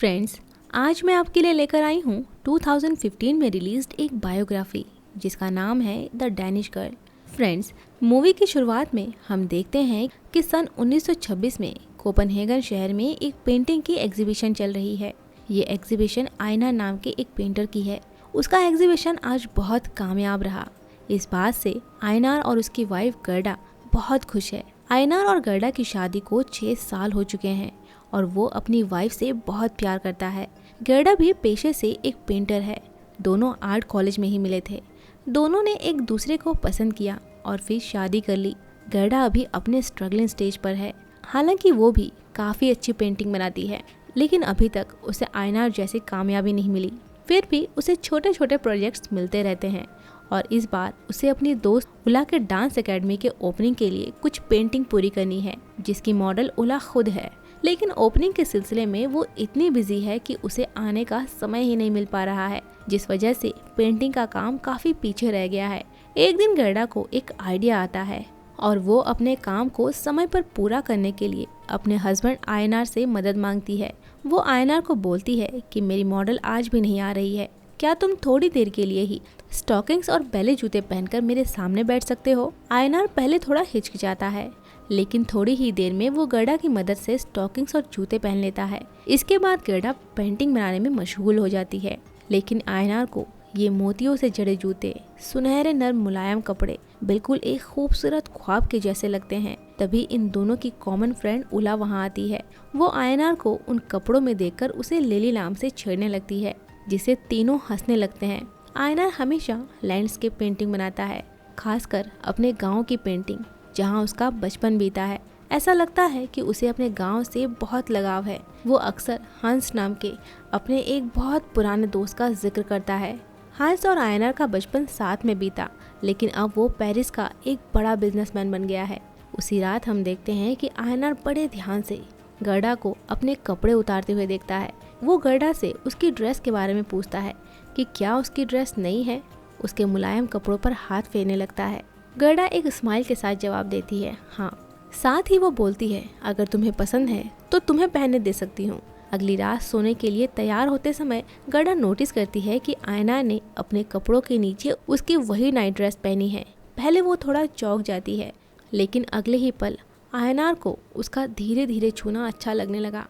Friends, आज मैं आपके लिए लेकर आई हूँ 2015 में रिलीज्ड एक बायोग्राफी जिसका नाम है the Danish girl. Friends, movie की शुरुआत में हम देखते हैं कि सन 1926 में कोपनहेगन शहर में एक पेंटिंग की एग्जीबिशन चल रही है। ये एग्जीबिशन आयनार नाम के एक पेंटर की है। उसका एग्जीबिशन आज बहुत कामयाब रहा। इस बात से आयनार और उसकी वाइफ गर्डा बहुत खुश है। आयनार और गर्डा की शादी को 6 साल हो चुके हैं और वो अपनी वाइफ से बहुत प्यार करता है। गर्डा भी पेशे से एक पेंटर है। दोनों आर्ट कॉलेज में ही मिले थे। दोनों ने एक दूसरे को पसंद किया और फिर शादी कर ली। गर्डा अभी अपने स्ट्रगलिंग स्टेज पर है। हालांकि वो भी काफ़ी अच्छी पेंटिंग बनाती है, लेकिन अभी तक उसे आयनार जैसी कामयाबी नहीं मिली। फिर भी उसे छोटे छोटे प्रोजेक्ट्स मिलते रहते हैं और इस बार उसे अपनी दोस्त उला के डांस एकेडमी के ओपनिंग के लिए कुछ पेंटिंग पूरी करनी है, जिसकी मॉडल उला खुद है। लेकिन ओपनिंग के सिलसिले में वो इतनी बिजी है कि उसे आने का समय ही नहीं मिल पा रहा है, जिस वजह से पेंटिंग का काम काफ़ी पीछे रह गया है। एक दिन गर्डा को एक आइडिया आता है और वो अपने काम को समय पर पूरा करने के लिए अपने हस्बैंड आयनार से मदद मांगती है। वो आयनार को बोलती है कि मेरी मॉडल आज भी नहीं आ रही है, क्या तुम थोड़ी देर के लिए ही स्टॉकिंग्स और बैले जूते पहनकर मेरे सामने बैठ सकते हो। आयनार पहले थोड़ा हिचकिचाता है, लेकिन थोड़ी ही देर में वो गर्डा की मदद से स्टॉकिंग्स और जूते पहन लेता है। इसके बाद गर्डा पेंटिंग बनाने में मशगूल हो जाती है, लेकिन आयनार को ये मोतियों से जड़े जूते, सुनहरे नर्म मुलायम कपड़े बिल्कुल एक खूबसूरत ख्वाब के जैसे लगते हैं। तभी इन दोनों की कॉमन फ्रेंड उला वहाँ आती है। वो आयनार को उन कपड़ों में देखकर उसे लिली नाम से छेड़ने लगती है, जिसे तीनों हंसने लगते हैं। आयनार हमेशा लैंडस्केप पेंटिंग बनाता है, खासकर अपने गाँव की पेंटिंग जहाँ उसका बचपन बीता है। ऐसा लगता है कि उसे अपने गांव से बहुत लगाव है। वो अक्सर हंस नाम के अपने एक बहुत पुराने दोस्त का जिक्र करता है। हंस और आयनार का बचपन साथ में बीता, लेकिन अब वो पेरिस का एक बड़ा बिजनेसमैन बन गया है। उसी रात हम देखते हैं कि आयनार बड़े ध्यान से गर्डा को अपने कपड़े उतारते हुए देखता है। वो गर्डा से उसकी ड्रेस के बारे में पूछता है कि क्या उसकी ड्रेस नई है। उसके मुलायम कपड़ों पर हाथ फेरने लगता है। गर्डा एक स्माइल के साथ जवाब देती है हाँ। साथ ही वो बोलती है अगर तुम्हें पसंद है तो तुम्हें पहनने दे सकती हूँ। अगली रात सोने के लिए तैयार होते समय गर्डा नोटिस करती है कि आयनार ने अपने कपड़ों के नीचे उसकी वही नाइट ड्रेस पहनी है। पहले वो थोड़ा चौंक जाती है, लेकिन अगले ही पल आयनार को उसका धीरे धीरे छूना अच्छा लगने लगा।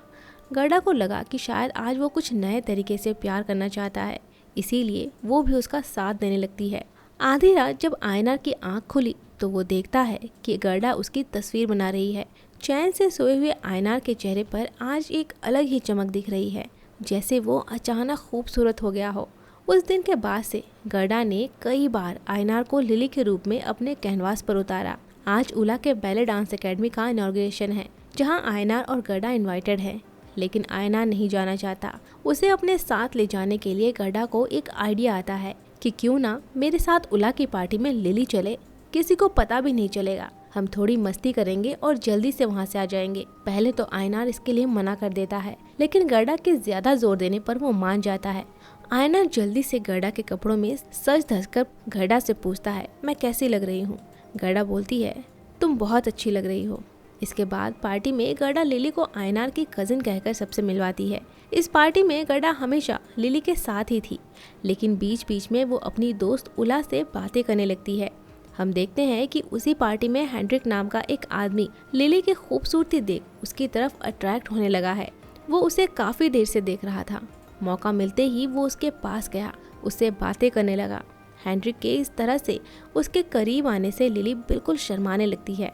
गर्डा को लगा कि शायद आज वो कुछ नए तरीके से प्यार करना चाहता है, इसीलिए वो भी उसका साथ देने लगती है। आधी रात जब आयनार की आंख खुली तो वो देखता है कि गर्डा उसकी तस्वीर बना रही है। चैन से सोए हुए आयनार के चेहरे पर आज एक अलग ही चमक दिख रही है, जैसे वो अचानक खूबसूरत हो गया हो। उस दिन के बाद से गर्डा ने कई बार आयनार को लिली के रूप में अपने कैनवास पर उतारा। आज उला के बैले डांस एकेडमी का इनॉग्रेशन है, जहाँ आयनार और गर्डा इन्वाइटेड है, लेकिन आयनार नहीं जाना चाहता। उसे अपने साथ ले जाने के लिए गर्डा को एक आइडिया आता है कि क्यों ना मेरे साथ उला की पार्टी में लिली चले, किसी को पता भी नहीं चलेगा। हम थोड़ी मस्ती करेंगे और जल्दी से वहाँ से आ जाएंगे। पहले तो आयनार इसके लिए मना कर देता है, लेकिन गर्डा के ज्यादा जोर देने पर वो मान जाता है। आयनार जल्दी से गर्डा के कपड़ों में सज धज कर गर्डा से पूछता है मैं कैसी लग रही हूँ। गर्डा बोलती है तुम बहुत अच्छी लग रही हो। इसके बाद पार्टी में गर्डा लिली को आयनार की कजिन कहकर सबसे मिलवाती है। इस पार्टी में गर्डा हमेशा लिली के साथ ही थी, लेकिन बीच बीच में वो अपनी दोस्त उला से बातें करने लगती है। हम देखते हैं कि उसी पार्टी में हेनरिक नाम का एक आदमी लिली की खूबसूरती देख उसकी तरफ अट्रैक्ट होने लगा है। वो उसे काफ़ी देर से देख रहा था। मौका मिलते ही वो उसके पास गया, उससे बातें करने लगा। हेनरिक के इस तरह से उसके करीब आने से लिली बिल्कुल शर्माने लगती है।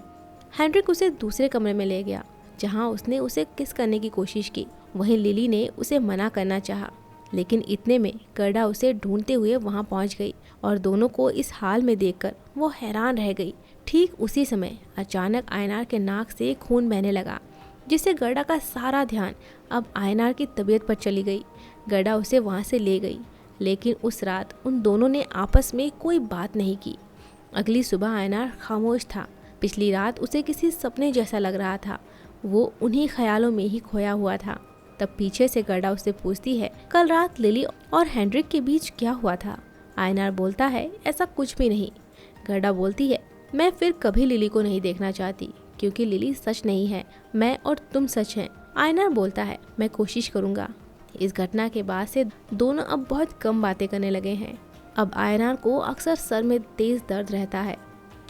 हेनरिक उसे दूसरे कमरे में ले गया, जहाँ उसने उसे किस करने की कोशिश की। वहीं लिली ने उसे मना करना चाहा, लेकिन इतने में गर्डा उसे ढूंढते हुए वहां पहुंच गई और दोनों को इस हाल में देखकर वो हैरान रह गई। ठीक उसी समय अचानक आयनार के नाक से खून बहने लगा, जिससे गर्डा का सारा ध्यान अब आयनार की तबीयत पर चली गई। गर्डा उसे वहां से ले गई, लेकिन उस रात उन दोनों ने आपस में कोई बात नहीं की। अगली सुबह आयनार खामोश था। पिछली रात उसे किसी सपने जैसा लग रहा था। वो उन्हीं ख्यालों में ही खोया हुआ था। तब पीछे से गर्डा उससे पूछती है कल रात लिली और हेनरिक के बीच क्या हुआ था। आयनार बोलता है ऐसा कुछ भी नहीं। गर्डा बोलती है मैं फिर कभी लिली को नहीं देखना चाहती, क्योंकि लिली सच नहीं है, मैं और तुम सच हैं। आयनार बोलता है मैं कोशिश करूंगा। इस घटना के बाद से दोनों अब बहुत कम बातें करने लगे हैं। अब आयनार को अक्सर सर में तेज दर्द रहता है,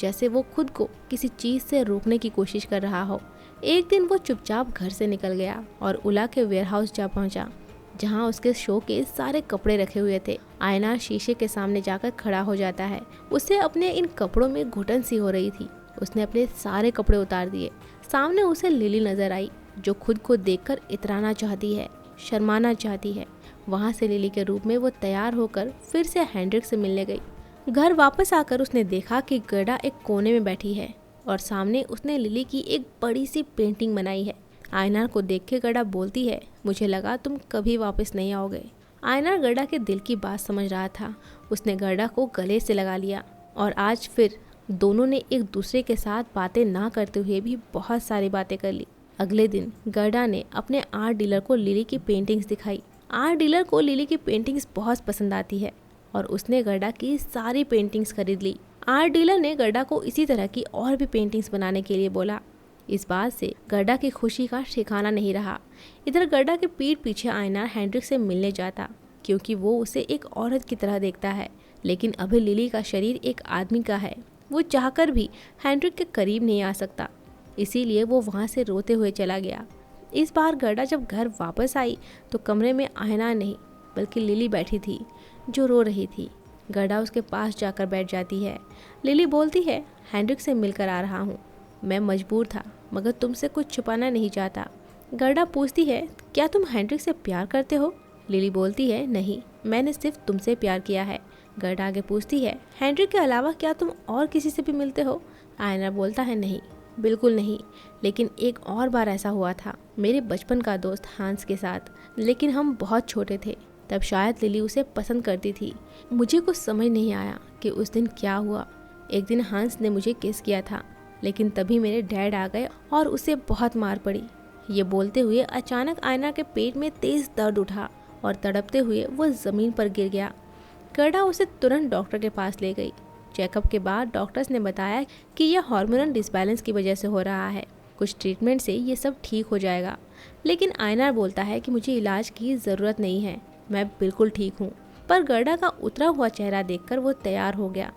जैसे वो खुद को किसी चीज से रोकने की कोशिश कर रहा हो। एक दिन वो चुपचाप घर से निकल गया और उला के वेयरहाउस जा पहुंचा, जहां उसके शो के सारे कपड़े रखे हुए थे। आयनार शीशे के सामने जाकर खड़ा हो जाता है। उसे अपने इन कपड़ों में घुटन सी हो रही थी। उसने अपने सारे कपड़े उतार दिए। सामने उसे लिली नजर आई, जो खुद को देखकर इतराना चाहती है, शर्माना चाहती है। वहां से लिली के रूप में वो तैयार होकर फिर से हेंड्रिक से मिलने गई। घर वापस आकर उसने देखा कि गर्डा एक कोने में बैठी है और सामने उसने लिली की एक बड़ी सी पेंटिंग बनाई है। आयनार को देख के गर्डा बोलती है, मुझे लगा तुम कभी वापस नहीं आओगे। आयनार गर्डा के दिल की बात समझ रहा था। उसने गर्डा को गले से लगा लिया और आज फिर दोनों ने एक दूसरे के साथ बातें ना करते हुए भी बहुत सारी बातें कर ली। अगले दिन गर्डा ने अपने आर्ट डीलर को लिली की पेंटिंग्स दिखाई। आर्ट डीलर को लिली की पेंटिंग्स बहुत पसंद आती है और उसने गर्डा की सारी पेंटिंग्स खरीद ली। आर्ट डीलर ने गर्डा को इसी तरह की और भी पेंटिंग्स बनाने के लिए बोला। इस बात से गर्डा की खुशी का ठिकाना नहीं रहा। इधर गर्डा के पीठ पीछे आयनार हेंड्रिक से मिलने जाता, क्योंकि वो उसे एक औरत की तरह देखता है। लेकिन अभी लिली का शरीर एक आदमी का है। वो चाहकर भी हेंड्रिक के करीब नहीं आ सकता, इसीलिए वो वहाँ से रोते हुए चला गया। इस बार गर्डा जब घर वापस आई तो कमरे में आयनार नहीं बल्कि लिली बैठी थी, जो रो रही थी। गर्डा उसके पास जाकर बैठ जाती है। लिली बोलती है, हेंड्रिक से मिलकर आ रहा हूँ। मैं मजबूर था, मगर तुमसे कुछ छुपाना नहीं चाहता। गर्डा पूछती है, क्या तुम हेंड्रिक से प्यार करते हो? लिली बोलती है, नहीं, मैंने सिर्फ तुमसे प्यार किया है। गर्डा आगे पूछती है, हेंड्रिक के अलावा क्या तुम और किसी से भी मिलते हो? आयनार बोलता है, नहीं, बिल्कुल नहीं, लेकिन एक और बार ऐसा हुआ था मेरे बचपन का दोस्त हांस के साथ, लेकिन हम बहुत छोटे थे। तब शायद लिली उसे पसंद करती थी। मुझे कुछ समझ नहीं आया कि उस दिन क्या हुआ। एक दिन हांस ने मुझे किस किया था, लेकिन तभी मेरे डैड आ गए और उसे बहुत मार पड़ी। ये बोलते हुए अचानक आयनार के पेट में तेज दर्द उठा और तड़पते हुए वो जमीन पर गिर गया। गर्डा उसे तुरंत डॉक्टर के पास ले गई। चेकअप के बाद डॉक्टर्स ने बताया कि यह हार्मोनल डिसबैलेंस की वजह से हो रहा है। कुछ ट्रीटमेंट से ये सब ठीक हो जाएगा। लेकिन आयनार बोलता है कि मुझे इलाज की ज़रूरत नहीं है, मैं बिल्कुल ठीक हूँ। पर गर्डा का उतरा हुआ चेहरा देखकर वो तैयार हो गया।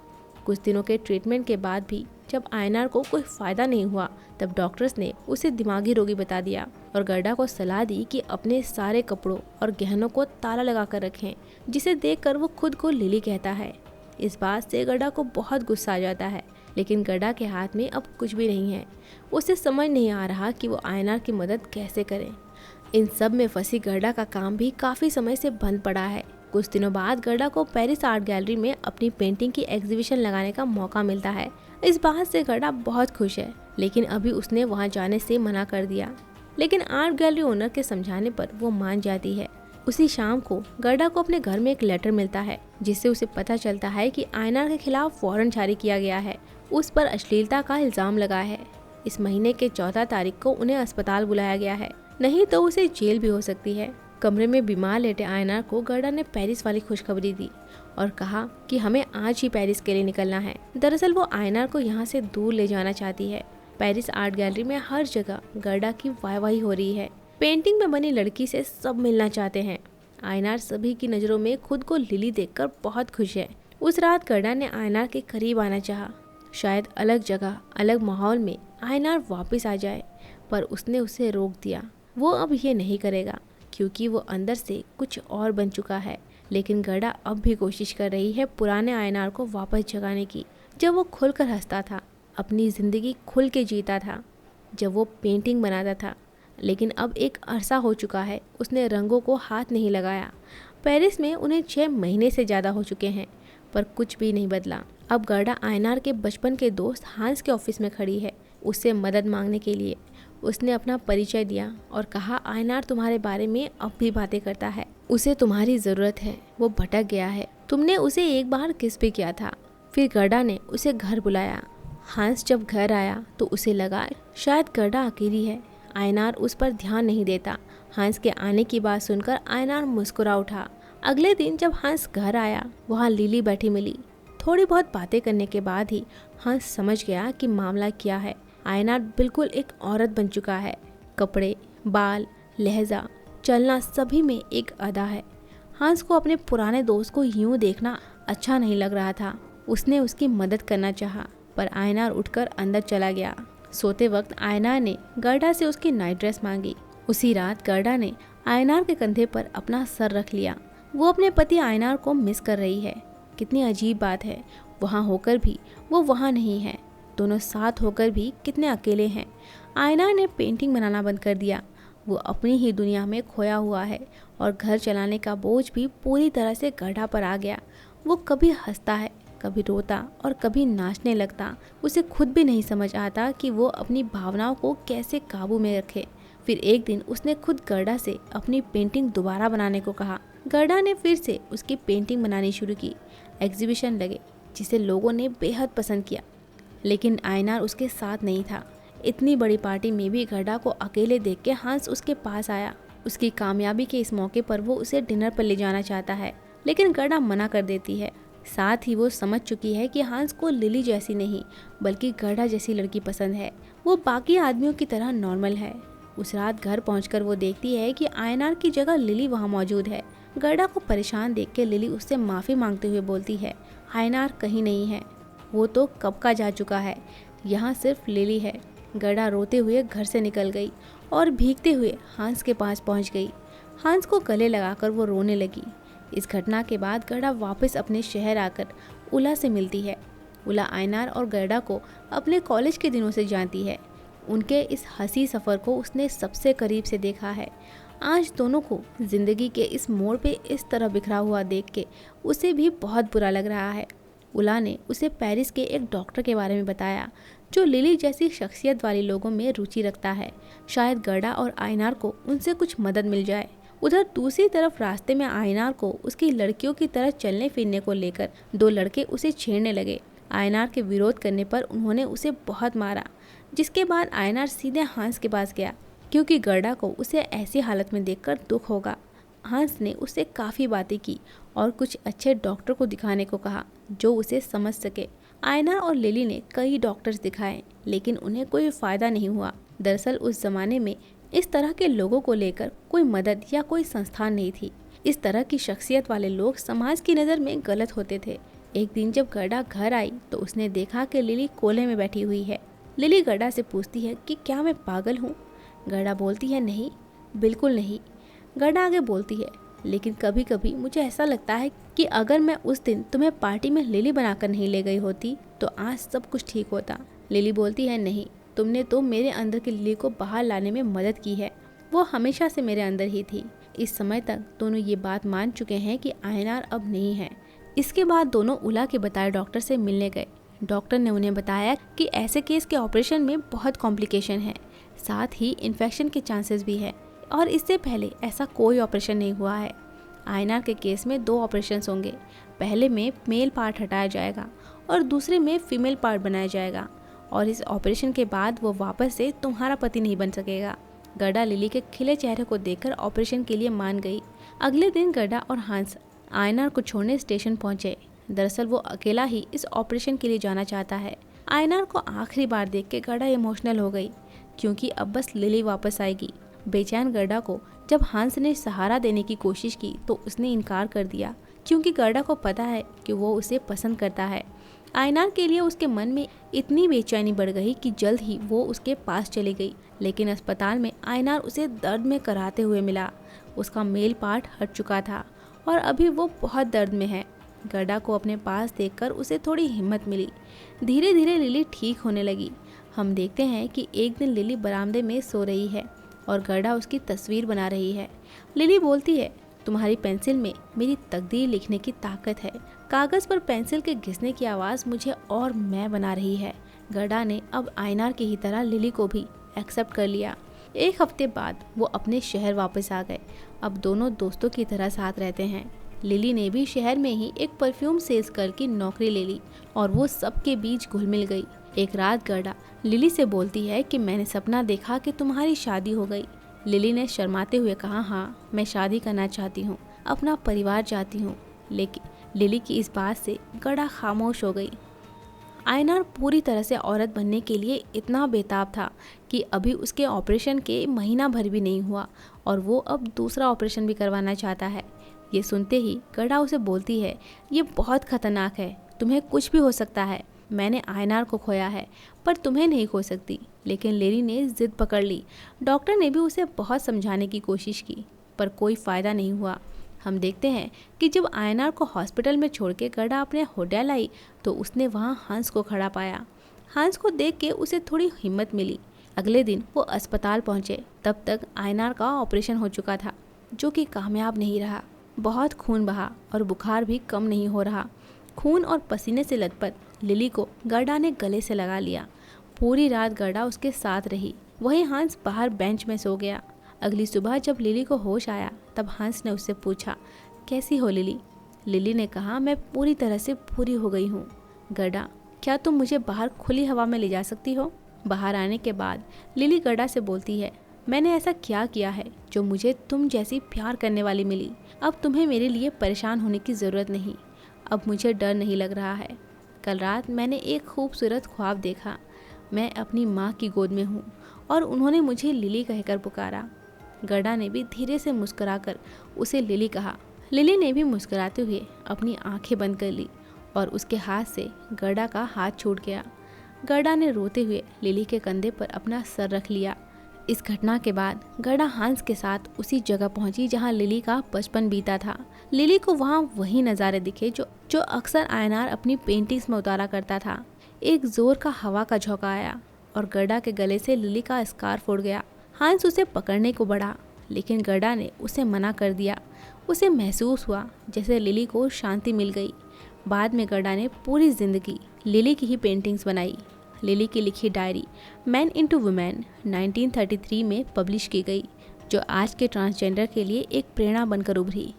कुछ दिनों के ट्रीटमेंट के बाद भी जब आयनार को कोई फ़ायदा नहीं हुआ, तब डॉक्टर्स ने उसे दिमागी रोगी बता दिया और गर्डा को सलाह दी कि अपने सारे कपड़ों और गहनों को ताला लगा कर रखें, जिसे देखकर वो खुद को लिली कहता है। इस बात से गर्डा को बहुत गुस्सा आ जाता है, लेकिन गर्डा के हाथ में अब कुछ भी नहीं है। उसे समझ नहीं आ रहा कि वो आयनार की मदद कैसे करे। इन सब में फंसी गर्डा का काम भी काफ़ी समय से बंद पड़ा है। कुछ दिनों बाद गर्डा को पेरिस आर्ट गैलरी में अपनी पेंटिंग की एग्जीबिशन लगाने का मौका मिलता है। इस बात से गर्डा बहुत खुश है, लेकिन अभी उसने वहां जाने से मना कर दिया। लेकिन आर्ट गैलरी ओनर के समझाने पर वो मान जाती है। उसी शाम को गर्डा को अपने घर में एक लेटर मिलता है, जिससे उसे पता चलता है कि आयनार के खिलाफ वारंट जारी किया गया है। उस पर अश्लीलता का इल्जाम लगा है। इस महीने के 14 तारीख को उन्हें अस्पताल बुलाया गया है, नहीं तो उसे जेल भी हो सकती है। कमरे में बीमार लेटे आयनार को गर्डा ने पेरिस वाली खुशखबरी दी और कहा कि हमें आज ही पेरिस के लिए निकलना है। दरअसल वो आयनार को यहाँ से दूर ले जाना चाहती है। पेरिस आर्ट गैलरी में हर जगह गर्डा की वाहवाही हो रही है। पेंटिंग में बनी लड़की से सब मिलना चाहते हैं। आयनार सभी की नज़रों में खुद को लिली देखकर बहुत खुश है। उस रात गर्डा ने आयनार के करीब आना चाहा, शायद अलग जगह अलग माहौल में आयनार वापस आ जाए, पर उसने उसे रोक दिया। वो अब ये नहीं करेगा, क्योंकि वो अंदर से कुछ और बन चुका है। लेकिन गर्डा अब भी कोशिश कर रही है पुराने आयनार को वापस जगाने की, जब वो खुलकर हंसता था, अपनी ज़िंदगी खुल के जीता था, जब वो पेंटिंग बनाता था। लेकिन अब एक अरसा हो चुका है, उसने रंगों को हाथ नहीं लगाया। पेरिस में उन्हें 6 महीने से ज़्यादा हो चुके हैं, पर कुछ भी नहीं बदला। अब गर्डा आयनार के बचपन के दोस्त हांस के ऑफिस में खड़ी है, उससे मदद मांगने के लिए। उसने अपना परिचय दिया और कहा, आयनार तुम्हारे बारे में अब भी बातें करता है, उसे तुम्हारी ज़रूरत है, वो भटक गया है। तुमने उसे एक बार किस भी किया था। फिर गर्डा ने उसे घर बुलाया। हांस जब घर आया तो उसे लगा शायद गर्डा अकेली है। आयनार उस पर ध्यान नहीं देता। हांस के आने की बात सुनकर आयनार मुस्कुरा उठा। अगले दिन जब हांस घर आया, वहाँ लिली बैठी मिली। थोड़ी बहुत बातें करने के बाद ही हांस समझ गया कि मामला क्या है। आयनार बिल्कुल एक औरत बन चुका है। कपड़े, बाल, लहजा, चलना सभी में एक अदा है। हांस को अपने पुराने दोस्त को यूं देखना अच्छा नहीं लग रहा था। उसने उसकी मदद करना चाहा, पर आयनार उठकर अंदर चला गया। सोते वक्त आयनार ने गर्डा से उसकी नाइट ड्रेस मांगी। उसी रात गर्डा ने आयनार के कंधे पर अपना सर रख लिया। वो अपने पति आयनार को मिस कर रही है। कितनी अजीब बात है, वहाँ होकर भी वो वहाँ नहीं है। दोनों साथ होकर भी कितने अकेले हैं। आयनार ने पेंटिंग बनाना बंद कर दिया। वो अपनी ही दुनिया में खोया हुआ है और घर चलाने का बोझ भी पूरी तरह से गर्डा पर आ गया। वो कभी हंसता है, कभी रोता और कभी नाचने लगता। उसे खुद भी नहीं समझ आता कि वो अपनी भावनाओं को कैसे काबू में रखे। फिर एक दिन उसने खुद गर्डा से अपनी पेंटिंग दोबारा बनाने को कहा। गर्डा ने फिर से उसकी पेंटिंग बनानी शुरू की। एग्जीबिशन लगे जिसे लोगों ने बेहद पसंद किया, लेकिन आयनार उसके साथ नहीं था। इतनी बड़ी पार्टी में भी गर्डा को अकेले देख के हांस उसके पास आया। उसकी कामयाबी के इस मौके पर वो उसे डिनर पर ले जाना चाहता है, लेकिन गर्डा मना कर देती है। साथ ही वो समझ चुकी है कि हांस को लिली जैसी नहीं बल्कि गर्डा जैसी लड़की पसंद है। वो बाकी आदमियों की तरह नॉर्मल है। उस रात घर पहुंचकर वो देखती है कि आयनार की जगह लिली वहाँ मौजूद है। गर्डा को परेशान देख के लिली उससे माफ़ी मांगते हुए बोलती है, आयनार कहीं नहीं है, वो तो कब का जा चुका है, यहाँ सिर्फ लिली है। गर्डा रोते हुए घर से निकल गई और भीगते हुए हांस के पास पहुँच गई। हांस को गले लगाकर वो रोने लगी। इस घटना के बाद गर्डा वापस अपने शहर आकर उला से मिलती है। उला आयनार और गर्डा को अपने कॉलेज के दिनों से जानती है। उनके इस हंसी सफ़र को उसने सबसे करीब से देखा है। आज दोनों को ज़िंदगी के इस मोड़ पे इस तरह बिखरा हुआ देख के उसे भी बहुत बुरा लग रहा है। उला ने उसे पेरिस के एक डॉक्टर के बारे में बताया जो लिली जैसी शख्सियत वाले लोगों में रुचि रखता है। शायद गर्डा और आयनार को उनसे कुछ मदद मिल जाए। उधर दूसरी तरफ रास्ते में आयनार को उसकी लड़कियों की तरह चलने फिरने को लेकर दो लड़के उसे छेड़ने लगे। आयनार के विरोध करने पर उन्होंने उसे बहुत मारा, जिसके बाद आयनार सीधे हांस के पास गया क्योंकि गर्डा को उसे ऐसी हालत में देखकर दुख होगा। हांस ने उससे काफ़ी बातें की और कुछ अच्छे डॉक्टर को दिखाने को कहा जो उसे समझ सके। आयनार और लिली ने कई डॉक्टर्स दिखाए, लेकिन उन्हें कोई फ़ायदा नहीं हुआ। दरअसल उस ज़माने में इस तरह के लोगों को लेकर कोई मदद या कोई संस्थान नहीं थी। इस तरह की शख्सियत वाले लोग समाज की नज़र में गलत होते थे। एक दिन जब गर्डा घर आई तो उसने देखा कि लिली कोले में बैठी हुई है। लिली गर्डा से पूछती है कि क्या मैं पागल हूँ? गर्डा बोलती है, नहीं, बिल्कुल नहीं। गर्डा आगे बोलती है, लेकिन कभी कभी मुझे ऐसा लगता है कि अगर मैं उस दिन तुम्हें पार्टी में लिली बनाकर नहीं ले गई होती तो आज सब कुछ ठीक होता। लिली बोलती है, नहीं, तुमने तो मेरे अंदर की लिली को बाहर लाने में मदद की है। वो हमेशा से मेरे अंदर ही थी। इस समय तक दोनों ये बात मान चुके हैं कि आयनार अब नहीं है। इसके बाद दोनों उला के बताए डॉक्टर से मिलने गए। डॉक्टर ने उन्हें बताया कि ऐसे केस के ऑपरेशन में बहुत कॉम्प्लिकेशन है, साथ ही इन्फेक्शन के चांसेस भी है और इससे पहले ऐसा कोई ऑपरेशन नहीं हुआ है। आयनार के केस में 2 ऑपरेशंस होंगे। पहले में मेल पार्ट हटाया जाएगा और दूसरे में फीमेल पार्ट बनाया जाएगा और इस ऑपरेशन के बाद वो वापस से तुम्हारा पति नहीं बन सकेगा। गर्डा लिली के खिले चेहरे को देखकर ऑपरेशन के लिए मान गई। अगले दिन गर्डा और हांस आयनार को छोड़ने स्टेशन पहुंचे। दरअसल वो अकेला ही इस ऑपरेशन के लिए जाना चाहता है। आयनार को आखिरी बार देख के गर्डा इमोशनल हो गई क्योंकि अब बस लिली वापस आएगी। बेचैन गर्डा को जब हांस ने सहारा देने की कोशिश की तो उसने इनकार कर दिया क्योंकि गर्डा को पता है कि वो उसे पसंद करता है। आयनार के लिए उसके मन में इतनी बेचैनी बढ़ गई कि जल्द ही वो उसके पास चली गई, लेकिन अस्पताल में आयनार उसे दर्द में कराहते हुए मिला। उसका मेल पार्ट हट चुका था और अभी वो बहुत दर्द में है। गर्डा को अपने पास देखकर उसे थोड़ी हिम्मत मिली। धीरे धीरे लिली ठीक होने लगी। हम देखते हैं कि एक दिन लिली बरामदे में सो रही है और गर्डा उसकी तस्वीर बना रही है। लिली बोलती है, तुम्हारी पेंसिल में मेरी तकदीर लिखने की ताकत है। कागज़ पर पेंसिल के घिसने की आवाज़ मुझे और मैं बना रही है। गर्डा ने अब आयनार की ही तरह लिली को भी एक्सेप्ट कर लिया। 1 हफ्ते बाद वो अपने शहर वापस आ गए। अब दोनों दोस्तों की तरह साथ रहते हैं। लिली ने भी शहर में ही एक परफ्यूम सेल्स गर्ल की नौकरी ले ली और वो सबके बीच घुल मिल गई। एक रात गर्डा लिली से बोलती है कि मैंने सपना देखा कि तुम्हारी शादी हो गई। लिली ने शर्माते हुए कहा, हाँ, मैं शादी करना चाहती हूँ, अपना परिवार चाहती हूँ। लेकिन लिली की इस बात से गर्डा खामोश हो गई। आयनार पूरी तरह से औरत बनने के लिए इतना बेताब था कि अभी उसके ऑपरेशन के महीना भर भी नहीं हुआ और वो अब दूसरा ऑपरेशन भी करवाना चाहता है। ये सुनते ही गर्डा उसे बोलती है, ये बहुत खतरनाक है, तुम्हें कुछ भी हो सकता है। मैंने आयनार को खोया है पर तुम्हें नहीं खो सकती। लेकिन लेरी ने जिद पकड़ ली। डॉक्टर ने भी उसे बहुत समझाने की कोशिश की पर कोई फ़ायदा नहीं हुआ। हम देखते हैं कि जब आयनार को हॉस्पिटल में छोड़ के गर्डा अपने होटल आई तो उसने वहाँ हंस को खड़ा पाया। हंस को देख के उसे थोड़ी हिम्मत मिली। अगले दिन वो अस्पताल पहुँचे। तब तक आयनार का ऑपरेशन हो चुका था जो कि कामयाब नहीं रहा। बहुत खून बहा और बुखार भी कम नहीं हो रहा। खून और पसीने से लथपथ लिली को गर्डा ने गले से लगा लिया। पूरी रात गर्डा उसके साथ रही। वहीं हंस बाहर बेंच में सो गया। अगली सुबह जब लिली को होश आया तब हंस ने उससे पूछा, कैसी हो लिली? लिली ने कहा, मैं पूरी तरह से पूरी हो गई हूँ। गर्डा, क्या तुम मुझे बाहर खुली हवा में ले जा सकती हो? बाहर आने के बाद लिली गर्डा से बोलती है, मैंने ऐसा क्या किया है जो मुझे तुम जैसी प्यार करने वाली मिली? अब तुम्हें मेरे लिए परेशान होने की ज़रूरत नहीं। अब मुझे डर नहीं लग रहा है। कल रात मैंने एक खूबसूरत ख्वाब देखा। मैं अपनी माँ की गोद में हूँ और उन्होंने मुझे लिली कहकर पुकारा। गर्डा ने भी धीरे से मुस्कुराकर उसे लिली कहा। लिली ने भी मुस्कुराते हुए अपनी आंखें बंद कर ली और उसके हाथ से गर्डा का हाथ छूट गया। गर्डा ने रोते हुए लिली के कंधे पर अपना सर रख लिया। इस घटना के बाद गर्डा हंस के साथ उसी जगह पहुंची जहां लिली का बचपन बीता था। लिली को वहां वही नज़ारे दिखे जो अक्सर आयनार अपनी पेंटिंग्स में उतारा करता था। एक जोर का हवा का झोंका आया और गर्डा के गले से लिली का स्कार्फ उड़ गया। हंस उसे पकड़ने को बढ़ा लेकिन गर्डा ने उसे मना कर दिया। उसे महसूस हुआ जैसे लिली को शांति मिल गई। बाद में गर्डा ने पूरी जिंदगी लिली की ही पेंटिंग्स बनाई। लिली की लिखी डायरी मैन इनटू वुमेन 1933 में पब्लिश की गई, जो आज के ट्रांसजेंडर के लिए एक प्रेरणा बनकर उभरी।